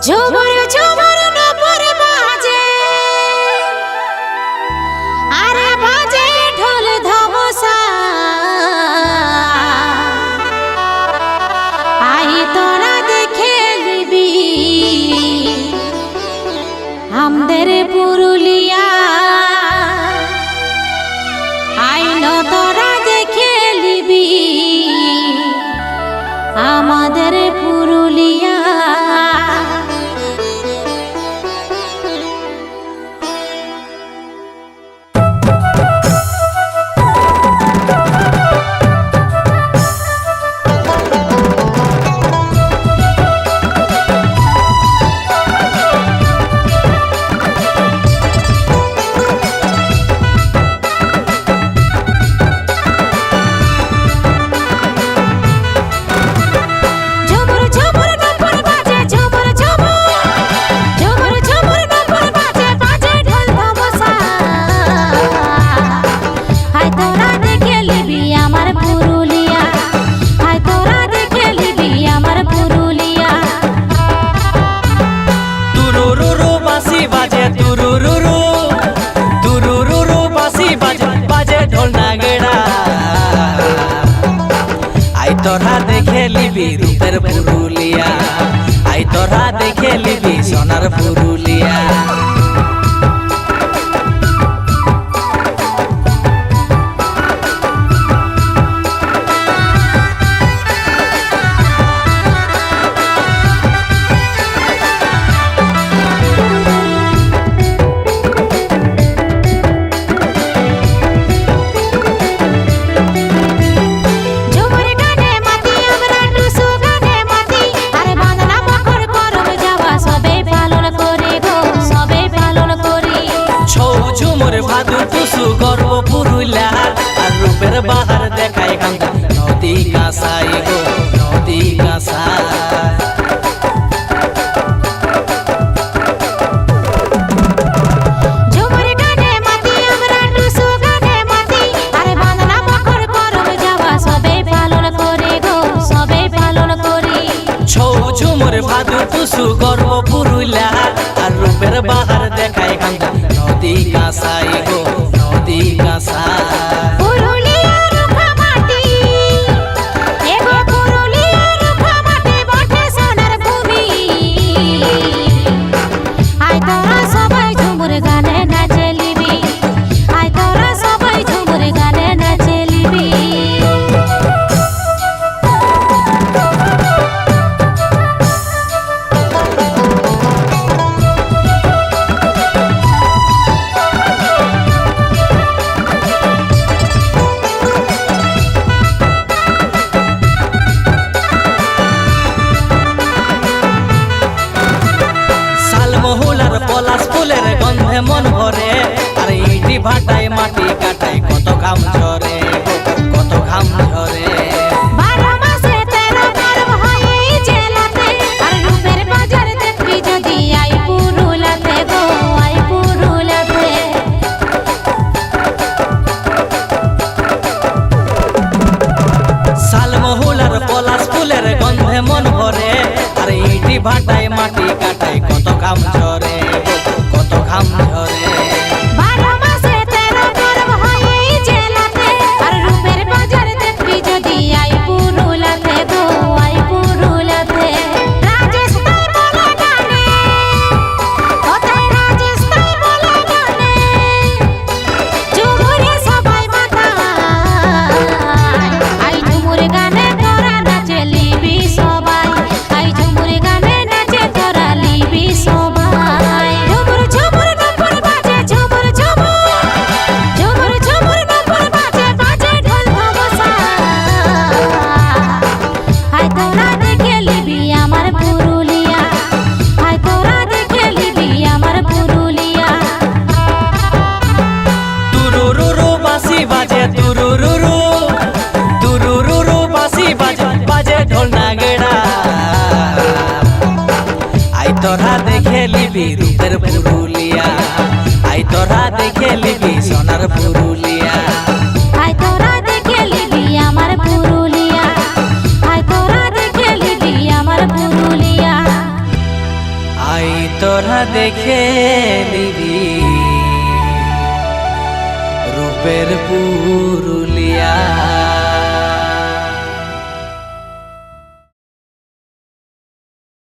ঝুমুর ঝুমুর নপুর বাজে, আরে বাজে ঢোল ধমসা। আই তোরা দেখে নিবি আমাদের পুরুলিয়া। আইন তোরা দেখে নিবি আমাদের পুরুলিয়া। তোরা দেখে লিবি রূপের পুরুলিয়া, আই তোরা দেখে লিবি সোনার পুরুলিয়া। ভাদু টুসু গর্ব পুরুলিয়ার, আর রূপের বাহার দেখায় কান্দা নদী কাঁসাই গো নদী কাঁসাই। ঝুমুর ভাদু টুসু গর্ব পুরুলিয়ার, আর রূপের বাহার দেখায় কান্দা নদী কাঁসাই গো নদী কাঁসাই। পলাশ ফুলের গন্ধে মন ভরে, আর ইটি ভাটায় মাটি কাটায় কত ঘাম ঝরে কত ঘাম ঝরে। শালমহুলার পলাশ ফুলের গন্ধে মন ভরে, আর ইটি ভাটায় মাটি কাটায় কত ঘাম ঝরে কত ঘাম ঝরে। তোরা দেখে লিবি রূপের পুরুলিয়া, আই তোরা দেখে লিবি সোনার পুরুলিয়া। আই তোরা দেখে লিবি আমার পুরুলিয়া, আই তোরা দেখে লিবি আমার পুরুলিয়া। তোরা দেখে নিবি রূপের পুরুলিয়া।